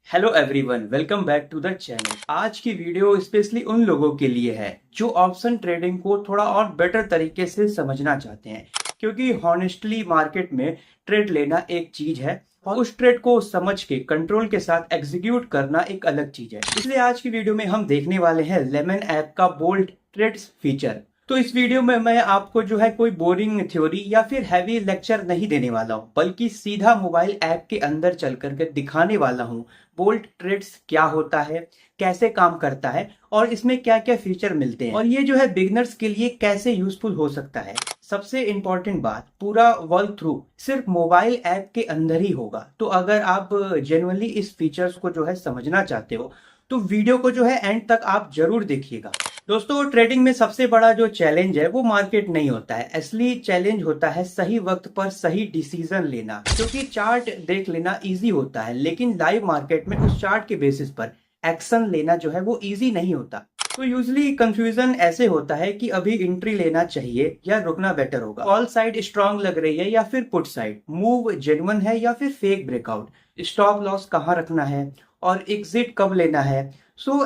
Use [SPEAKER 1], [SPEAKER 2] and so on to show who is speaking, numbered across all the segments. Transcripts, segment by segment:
[SPEAKER 1] Hello everyone, welcome back to the channel. आज की video specially उन लोगों के लिए है जो ऑप्शन ट्रेडिंग को थोड़ा और बेटर तरीके से समझना चाहते हैं, क्योंकि हॉनेस्टली मार्केट में ट्रेड लेना एक चीज है और उस ट्रेड को समझ के कंट्रोल के साथ एग्जीक्यूट करना एक अलग चीज है। इसलिए आज की वीडियो में हम देखने वाले हैं लेमन ऐप का बोल्ट ट्रेड्स फीचर। तो इस वीडियो में मैं आपको जो है कोई बोरिंग थ्योरी या फिर हैवी लेक्चर नहीं देने वाला हूँ, बल्कि सीधा मोबाइल ऐप के अंदर चल करके दिखाने वाला हूँ बोल्ट ट्रेड्स क्या होता है, कैसे काम करता है और इसमें क्या क्या फीचर मिलते हैं और ये जो है बिगनर्स के लिए कैसे यूजफुल हो सकता है। सबसे इंपॉर्टेंट बात, पूरा वर्क थ्रू सिर्फ मोबाइल ऐप के अंदर ही होगा। तो अगर आप जेन्युइनली इस फीचर्स को जो है समझना चाहते हो तो वीडियो को जो है एंड तक आप जरूर देखिएगा। दोस्तों, ट्रेडिंग में सबसे बड़ा जो चैलेंज है वो मार्केट नहीं होता है, असली चैलेंज होता है सही वक्त पर सही डिसीजन लेना। क्योंकि चार्ट देख लेना इजी होता है, लेकिन लाइव मार्केट में उस चार्ट के बेसिस पर एक्शन लेना जो है वो इजी नहीं होता। तो यूजली कंफ्यूजन ऐसे होता है कि अभी एंट्री लेना चाहिए या रुकना बेटर होगा, कॉल साइड स्ट्रांग लग रही है या फिर पुट साइड, मूव जेन्युइन है या फिर फेक ब्रेकआउट, स्टॉप लॉस कहाँ रखना है और एग्जिट कब लेना है।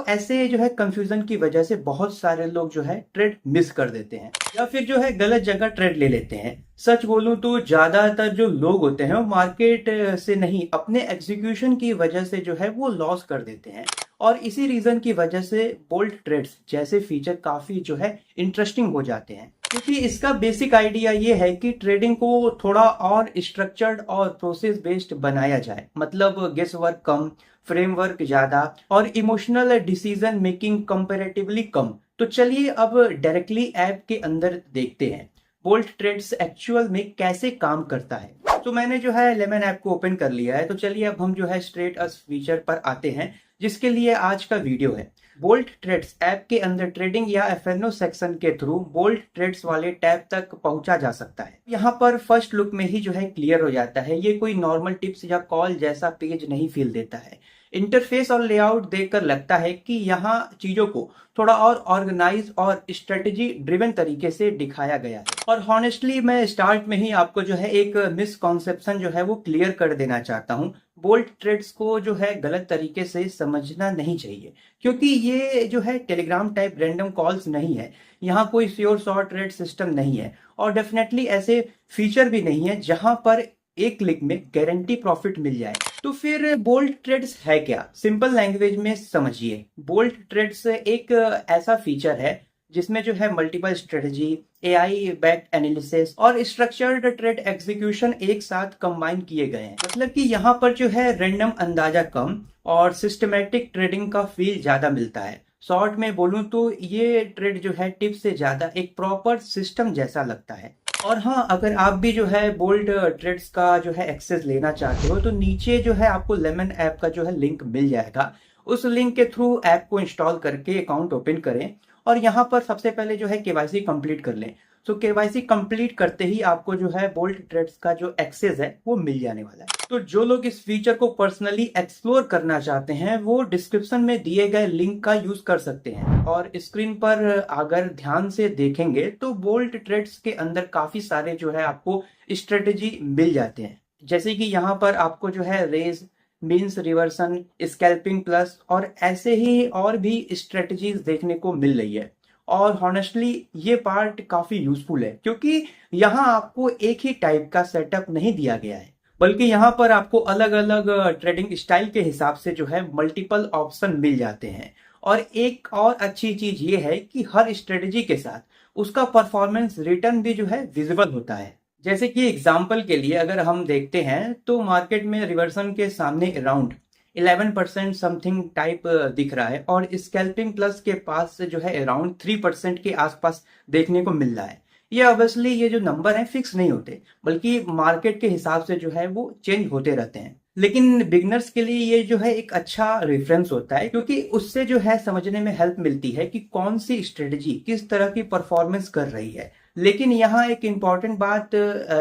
[SPEAKER 1] ऐसे जो है कंफ्यूजन की वजह से बहुत सारे लोग जो है ट्रेड मिस कर देते हैं या फिर जो है गलत जगह ट्रेड ले लेते हैं। सच बोलूं तो ज्यादातर जो लोग होते हैं वो मार्केट से नहीं, अपने एग्जीक्यूशन की वजह से जो है वो लॉस कर देते हैं। और इसी रीजन की वजह से बोल्ट ट्रेड्स जैसे फीचर काफी जो है इंटरेस्टिंग हो जाते हैं, क्योंकि इसका बेसिक आइडिया ये है कि ट्रेडिंग को थोड़ा और स्ट्रक्चर्ड और प्रोसेस बेस्ड बनाया जाए। मतलब गेस वर्क कम, फ्रेमवर्क ज्यादा और इमोशनल डिसीजन मेकिंग कंपैरेटिवली कम। तो चलिए अब डायरेक्टली ऐप के अंदर देखते हैं बोल्ट ट्रेड्स एक्चुअल में कैसे काम करता है। तो मैंने जो है लेमन ऐप को ओपन कर लिया है। तो चलिए अब हम जो है स्ट्रेट अस फीचर पर आते हैं, जिसके लिए आज का वीडियो है। बोल्ट ट्रेड्स ऐप के अंदर ट्रेडिंग या एफएनओ सेक्शन के थ्रू बोल्ट ट्रेड्स वाले टैब तक पहुंचा जा सकता है। यहाँ पर फर्स्ट लुक में ही जो है क्लियर हो जाता है, ये कोई नॉर्मल टिप्स या कॉल जैसा पेज नहीं फील देता है। इंटरफेस और लेआउट देखकर लगता है कि यहाँ चीजों को थोड़ा और ऑर्गेनाइज और स्ट्रेटेजी ड्रिवन तरीके से दिखाया गया है। और हॉनेस्टली मैं स्टार्ट में ही आपको जो है एक मिसकॉन्सेप्शन जो है वो क्लियर कर देना चाहता हूँ। बोल्ट ट्रेड्स को जो है गलत तरीके से समझना नहीं चाहिए, क्योंकि ये जो है टेलीग्राम टाइप रैंडम कॉल्स नहीं है। यहाँ कोई श्योर शॉर्ट ट्रेड सिस्टम नहीं है और डेफिनेटली ऐसे फीचर भी नहीं है जहां पर एक क्लिक में गारंटी प्रॉफिट मिल जाए। तो फिर बोल्ट ट्रेड्स है क्या? सिंपल लैंग्वेज में समझिए, बोल्ट ट्रेड्स एक ऐसा फीचर है जिसमें जो है multiple strategy, AI backed analysis और स्ट्रक्चर्ड ट्रेड एग्जीक्यूशन एक साथ कंबाइन किए गए हैं। मतलब कि यहाँ पर जो है रैंडम अंदाजा कम और सिस्टमैटिक ट्रेडिंग का फील ज्यादा मिलता है। शॉर्ट में बोलूं तो ये ट्रेड जो है टिप से ज्यादा एक प्रॉपर सिस्टम जैसा लगता है। और हाँ, अगर आप भी जो है बोल्ट ट्रेड्स का जो है एक्सेस लेना चाहते हो तो नीचे जो है आपको लेमन ऐप का जो है लिंक मिल जाएगा। उस लिंक के थ्रू ऐप को इंस्टॉल करके अकाउंट ओपन करें और यहाँ पर सबसे पहले जो है केवाईसी कंप्लीट कर लें। तो केवाईसी कंप्लीट करते ही आपको जो है बोल्ट ट्रेड्स का जो एक्सेस है वो मिल जाने वाला है। तो जो लोग इस फीचर को पर्सनली एक्सप्लोर करना चाहते हैं वो डिस्क्रिप्शन में दिए गए लिंक का यूज कर सकते हैं। और स्क्रीन पर अगर ध्यान से देखेंगे तो बोल्ट ट्रेड्स के अंदर काफी सारे जो है आपको स्ट्रेटेजी मिल जाते हैं, जैसे कि यहाँ पर आपको जो है range, means reversion, scalping plus और ऐसे ही और भी स्ट्रेटजीज देखने को मिल रही है। और हॉनेस्टली ये पार्ट काफी यूजफुल है, क्योंकि यहाँ आपको एक ही टाइप का सेटअप नहीं दिया गया है, बल्कि यहाँ पर आपको अलग अलग ट्रेडिंग स्टाइल के हिसाब से जो है मल्टीपल ऑप्शन मिल जाते हैं। और एक और अच्छी चीज ये है कि हर स्ट्रेटेजी के साथ उसका परफॉर्मेंस रिटर्न भी जो है विजिबल होता है। जैसे कि एग्जाम्पल के लिए अगर हम देखते हैं तो मार्केट में रिवर्सन के सामने अराउंड 11% समथिंग टाइप दिख रहा है और स्कैल्पिंग प्लस के पास से जो है अराउंड 3% के आसपास देखने को मिल रहा है। ये ऑब्वियसली ये जो नंबर है फिक्स नहीं होते, बल्कि मार्केट के हिसाब से जो है वो चेंज होते रहते हैं। लेकिन बिगनर्स के लिए ये जो है एक अच्छा रेफरेंस होता है, क्योंकि उससे जो है समझने में हेल्प मिलती है कि कौन सी स्ट्रेटजी किस तरह की परफॉर्मेंस कर रही है। लेकिन यहाँ एक इम्पॉर्टेंट बात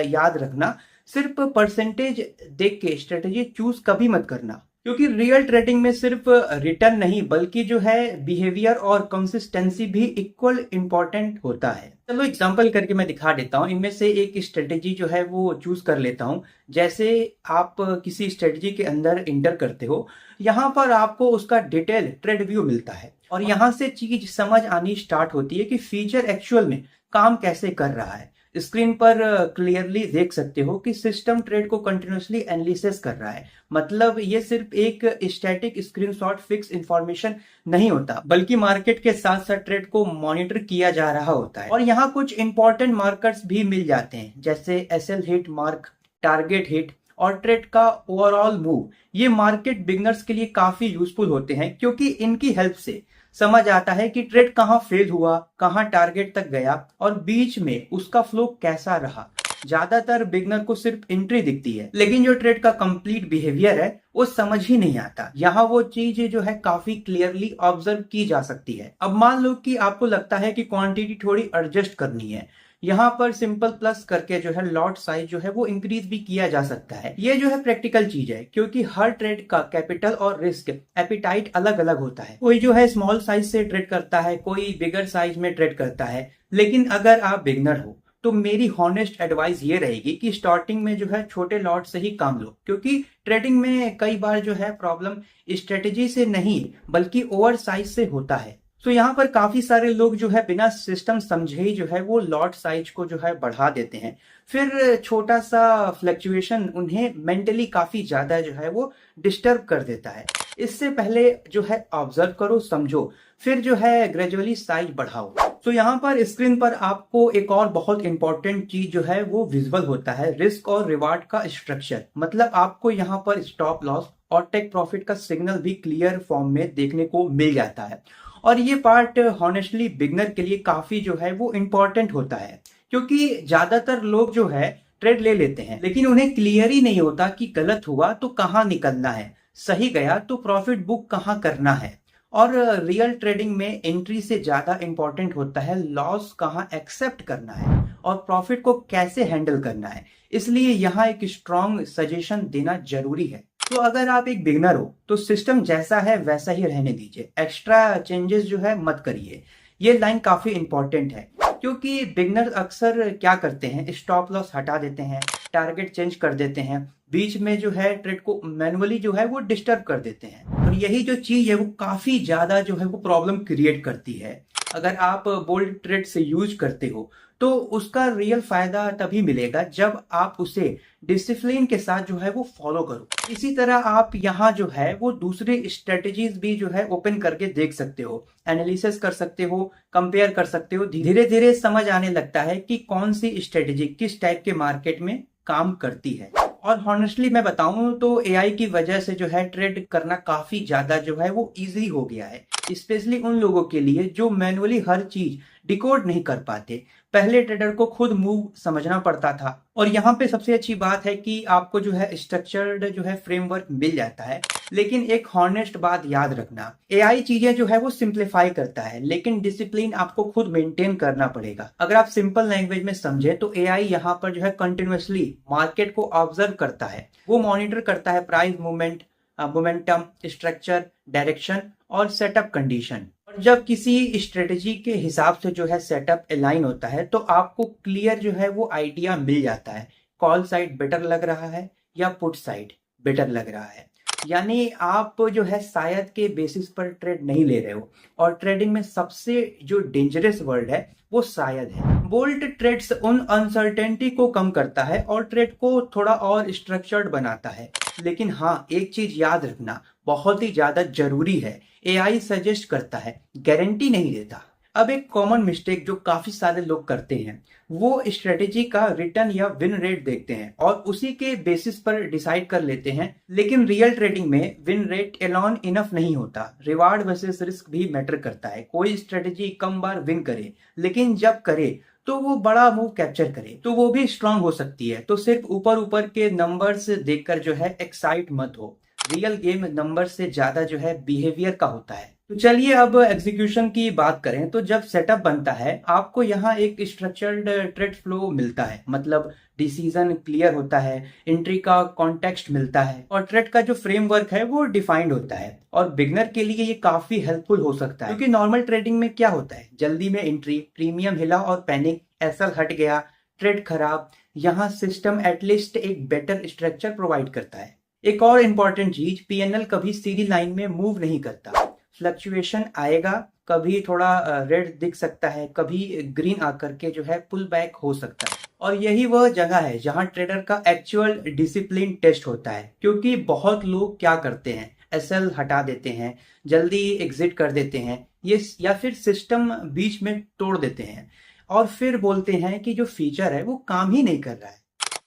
[SPEAKER 1] याद रखना, सिर्फ परसेंटेज देख के स्ट्रेटजी चूज कभी मत करना, क्योंकि रियल ट्रेडिंग में सिर्फ रिटर्न नहीं बल्कि जो है बिहेवियर और कंसिस्टेंसी भी इक्वल इंपॉर्टेंट होता है। चलो एग्जांपल करके मैं दिखा देता हूँ। इनमें से एक स्ट्रेटेजी जो है वो चूज कर लेता हूँ। जैसे आप किसी स्ट्रेटेजी के अंदर इंटर करते हो, यहाँ पर आपको उसका डिटेल ट्रेड व्यू मिलता है और यहाँ से चीज समझ आनी स्टार्ट होती है कि फीचर एक्चुअल में काम कैसे कर रहा है। स्क्रीन पर क्लियरली देख सकते हो कि सिस्टम ट्रेड को कंटिन्यूसली एनालिसिस कर रहा है। मतलब ये सिर्फ एक स्टैटिक स्क्रीनशॉट फिक्स इंफॉर्मेशन नहीं होता, बल्कि मार्केट के साथ साथ ट्रेड को मॉनिटर किया जा रहा होता है। और यहाँ कुछ इंपॉर्टेंट मार्कर्स भी मिल जाते हैं, जैसे SL hit mark, target hit और ट्रेड का ओवरऑल मूव। ये मार्केट बिगनर्स के लिए काफी यूजफुल होते हैं, क्योंकि इनकी हेल्प से समझ आता है कि ट्रेड कहाँ फेल हुआ, कहाँ टारगेट तक गया और बीच में उसका फ्लो कैसा रहा। ज्यादातर बिगनर को सिर्फ एंट्री दिखती है, लेकिन जो ट्रेड का कंप्लीट बिहेवियर है वो समझ ही नहीं आता। यहाँ वो चीज जो है काफी क्लियरली ऑब्जर्व की जा सकती है। अब मान लो कि आपको लगता है कि क्वांटिटी थोड़ी एडजस्ट करनी है, यहाँ पर सिंपल प्लस करके जो है लॉट साइज जो है वो इंक्रीज भी किया जा सकता है। ये जो है प्रैक्टिकल चीज है, क्योंकि हर ट्रेड का कैपिटल और रिस्क एपिटाइट अलग अलग होता है। कोई जो है स्मॉल साइज से ट्रेड करता है, कोई बिगर साइज में ट्रेड करता है। लेकिन अगर आप बिगनर हो तो मेरी हॉनेस्ट एडवाइस ये रहेगी कि स्टार्टिंग में जो है छोटे लॉट से ही काम लो, क्योंकि ट्रेडिंग में कई बार जो है प्रॉब्लम स्ट्रेटेजी से नहीं बल्कि ओवर साइज से होता है। तो यहाँ पर काफी सारे लोग जो है बिना सिस्टम समझे ही जो है वो लॉट साइज को जो है बढ़ा देते हैं। फिर छोटा सा फ्लक्चुएशन उन्हें मेंटली काफी ज्यादा जो है वो डिस्टर्ब कर देता है। इससे पहले जो है ऑब्जर्व करो, समझो, फिर जो है ग्रेजुअली साइज बढ़ाओ। तो यहाँ पर स्क्रीन पर आपको एक और बहुत इंपॉर्टेंट चीज जो है वो विजिबल होता है, रिस्क और रिवार्ड का स्ट्रक्चर। मतलब आपको यहाँ पर स्टॉप लॉस और टेक प्रॉफिट का सिग्नल भी क्लियर फॉर्म में देखने को मिल जाता है। और ये पार्ट हॉनेस्टली बिगनर के लिए काफी जो है वो इम्पोर्टेंट होता है, क्योंकि ज्यादातर लोग जो है ट्रेड ले लेते हैं, लेकिन उन्हें क्लियर ही नहीं होता कि गलत हुआ तो कहाँ निकलना है, सही गया तो प्रॉफिट बुक कहाँ करना है। और रियल ट्रेडिंग में एंट्री से ज्यादा इंपॉर्टेंट होता है लॉस कहाँ एक्सेप्ट करना है और प्रॉफिट को कैसे हैंडल करना है। इसलिए यहाँ एक स्ट्रॉन्ग सजेशन देना जरूरी है। तो अगर आप एक बिगनर हो तो सिस्टम जैसा है वैसा ही रहने दीजिए, एक्स्ट्रा चेंजेस जो है मत करिए। ये लाइन काफी इंपॉर्टेंट है, क्योंकि बिगनर अक्सर क्या करते हैं, स्टॉप लॉस हटा देते हैं, टारगेट चेंज कर देते हैं, बीच में जो है ट्रेड को मैनुअली जो है वो डिस्टर्ब कर देते हैं। और यही जो चीज है वो काफी ज्यादा जो है वो प्रॉब्लम क्रिएट करती है। अगर आप बोल्ड ट्रेड से यूज करते हो तो उसका रियल फायदा तभी मिलेगा जब आप उसे डिसिप्लिन के साथ जो है वो फॉलो करो। इसी तरह आप यहाँ जो है वो दूसरी स्ट्रेटेजीज भी जो है ओपन करके देख सकते हो, एनालिसिस कर सकते हो, कंपेयर कर सकते हो। धीरे धीरे समझ आने लगता है कि कौन सी स्ट्रेटेजी किस टाइप के मार्केट में काम करती है। और हॉनेस्टली मैं बताऊं तो एआई की वजह से जो है ट्रेड करना काफी ज्यादा जो है वो इजी हो गया है, स्पेशली उन लोगों के लिए जो मैनुअली हर चीज डिकोड नहीं कर पाते। पहले ट्रेडर को खुद मूव समझना पड़ता था। और यहाँ पे सबसे अच्छी बात है कि आपको जो है स्ट्रक्चर्ड जो है फ्रेमवर्क मिल जाता है। लेकिन एक हॉनेस्ट बात याद रखना, एआई चीजें जो है वो सिंप्लीफाई करता है, लेकिन डिसिप्लिन आपको खुद मेंटेन करना पड़ेगा। अगर आप सिंपल लैंग्वेज में समझे तो एआई यहाँ पर जो है कंटिन्यूअसली मार्केट को ऑब्जर्व करता है। वो मॉनिटर करता है price movement, momentum, structure, direction और सेटअप कंडीशन। और जब किसी स्ट्रेटेजी के हिसाब से जो है सेटअप अलाइन होता है तो आपको क्लियर जो है वो आइडिया मिल जाता है, कॉल साइड बेटर लग रहा है या पुट साइड बेटर लग रहा है। यानी आप जो है शायद के बेसिस पर ट्रेड नहीं ले रहे हो। और ट्रेडिंग में सबसे जो डेंजरस वर्ड है वो शायद है। बोल्ट ट्रेड्स उन अनसर्टेनिटी को कम करता है और ट्रेड को थोड़ा और स्ट्रक्चर्ड बनाता है। लेकिन हाँ, एक चीज याद रखना बहुत ही ज्यादा जरूरी है, एआई सजेस्ट करता है, गारंटी नहीं देता। अब एक कॉमन मिस्टेक जो काफी सारे लोग करते हैं, वो स्ट्रेटेजी का रिटर्न या विन रेट देखते हैं और उसी के बेसिस पर डिसाइड कर लेते हैं। लेकिन रियल ट्रेडिंग में विन रेट एलॉन इनफ नहीं होता, रिवार्ड वर्सेस रिस्क भी मैटर करता है। कोई स्ट्रेटेजी कम बार विन करे, लेकिन जब करे तो वो बड़ा मूव कैप्चर करे तो वो भी स्ट्रांग हो सकती है। तो सिर्फ ऊपर ऊपर के नंबर्स देखकर जो है एक्साइट मत हो। रियल गेम नंबर से ज्यादा जो है बिहेवियर का होता है। तो चलिए अब एग्जीक्यूशन की बात करें तो जब सेटअप बनता है आपको यहाँ एक स्ट्रक्चर्ड ट्रेड फ्लो मिलता है, मतलब डिसीजन क्लियर होता है, एंट्री का कॉन्टेक्स्ट मिलता है और ट्रेड का जो फ्रेमवर्क है वो डिफाइंड होता है। और बिगनर के लिए ये काफी हेल्पफुल हो सकता है, क्योंकि नॉर्मल ट्रेडिंग में क्या होता है, जल्दी में एंट्री, प्रीमियम हिला और पैनिक, एसएल हट गया, ट्रेड खराब। यहाँ सिस्टम एटलीस्ट एक बेटर स्ट्रक्चर प्रोवाइड करता है। एक और इम्पॉर्टेंट चीज, पीएनएल कभी सीधी लाइन में मूव नहीं करता। फ्लक्चुएशन आएगा, कभी थोड़ा रेड दिख सकता है, कभी ग्रीन आकर के जो है पुल बैक हो सकता है। और यही वह जगह है जहां ट्रेडर का एक्चुअल डिसिप्लिन टेस्ट होता है, क्योंकि बहुत लोग क्या करते हैं, एसएल हटा देते हैं, जल्दी एग्जिट कर देते हैं ये, या फिर सिस्टम बीच में तोड़ देते हैं और फिर बोलते हैं कि जो फीचर है वो काम ही नहीं कर रहा है।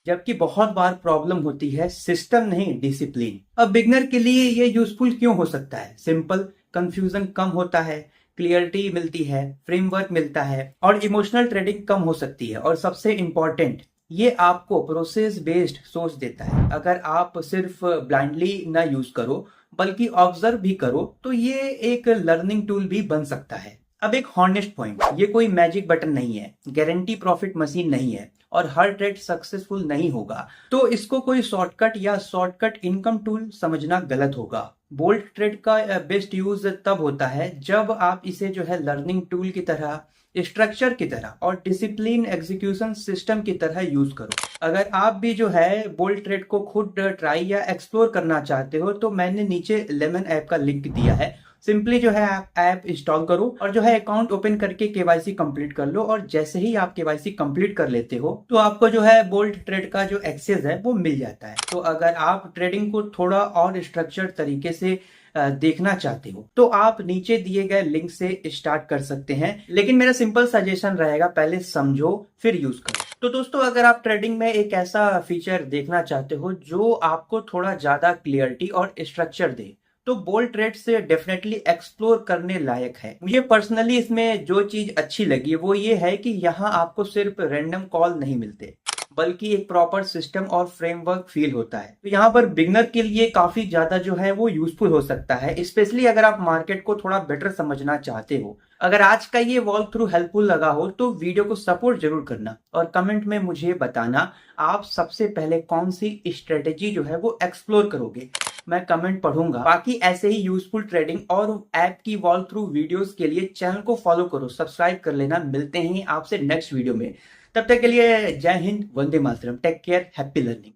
[SPEAKER 1] जबकि बहुत बार प्रॉब्लम होती है सिस्टम नहीं, डिसिप्लिन। अब बिगनर के लिए ये यूजफुल क्यों हो सकता है? सिंपल, कंफ्यूजन कम होता है, क्लियरिटी मिलती है, फ्रेमवर्क मिलता है और इमोशनल ट्रेडिंग कम हो सकती है। और सबसे इंपॉर्टेंट, ये आपको प्रोसेस बेस्ड सोच देता है। अगर आप सिर्फ ब्लाइंडली ना यूज करो बल्कि ऑब्जर्व भी करो तो ये एक लर्निंग टूल भी बन सकता है। अब एक हॉनेस्ट पॉइंट, ये कोई मैजिक बटन नहीं है, गारंटी प्रॉफिट मशीन नहीं है और हर ट्रेड सक्सेसफुल नहीं होगा, तो इसको कोई शॉर्टकट या शॉर्टकट इनकम टूल समझना गलत होगा। बोल्ट ट्रेड का बेस्ट यूज तब होता है जब आप इसे जो है लर्निंग टूल की तरह, स्ट्रक्चर की तरह और डिसिप्लिन एग्जीक्यूशन सिस्टम की तरह यूज करो। अगर आप भी जो है बोल्ट ट्रेड को खुद ट्राई या एक्सप्लोर करना चाहते हो तो मैंने नीचे लेमन ऐप का लिंक दिया है। सिंपली जो है आप ऐप इंस्टॉल करो और जो है अकाउंट ओपन करके केवाईसी कंप्लीट कर लो। और जैसे ही आप केवाईसी कंप्लीट कर लेते हो तो आपको जो है बोल्ट ट्रेड का जो एक्सेस है वो मिल जाता है। तो अगर आप ट्रेडिंग को थोड़ा और स्ट्रक्चर्ड तरीके से देखना चाहते हो तो आप नीचे दिए गए लिंक से स्टार्ट कर सकते हैं, लेकिन मेरा सिंपल सजेशन रहेगा पहले समझो फिर यूज करो। तो दोस्तों, अगर आप ट्रेडिंग में एक ऐसा फीचर देखना चाहते हो जो आपको थोड़ा ज्यादा क्लियरिटी और स्ट्रक्चर दे तो बोल्ट ट्रेड से डेफिनेटली एक्सप्लोर करने लायक है। मुझे पर्सनली इसमें जो चीज अच्छी लगी वो ये है कि यहाँ आपको सिर्फ रैंडम कॉल नहीं मिलते बल्कि एक प्रॉपर सिस्टम और फ्रेमवर्क फील होता है। तो यहाँ पर बिगनर के लिए काफी ज्यादा जो है वो यूजफुल हो सकता है, स्पेशली अगर आप मार्केट को थोड़ा बेटर समझना चाहते हो। अगर आज का ये वॉक थ्रू हेल्पफुल लगा हो तो वीडियो को सपोर्ट जरूर करना और कमेंट में मुझे बताना आप सबसे पहले कौन सी स्ट्रेटेजी जो है वो एक्सप्लोर करोगे। मैं कमेंट पढ़ूंगा। बाकी ऐसे ही यूजफुल ट्रेडिंग और ऐप की वॉक थ्रू वीडियोस के लिए चैनल को फॉलो करो, सब्सक्राइब कर लेना। मिलते हैं आपसे नेक्स्ट वीडियो में, तब तक के लिए जय Hind, Vande Mataram, take care, happy learning.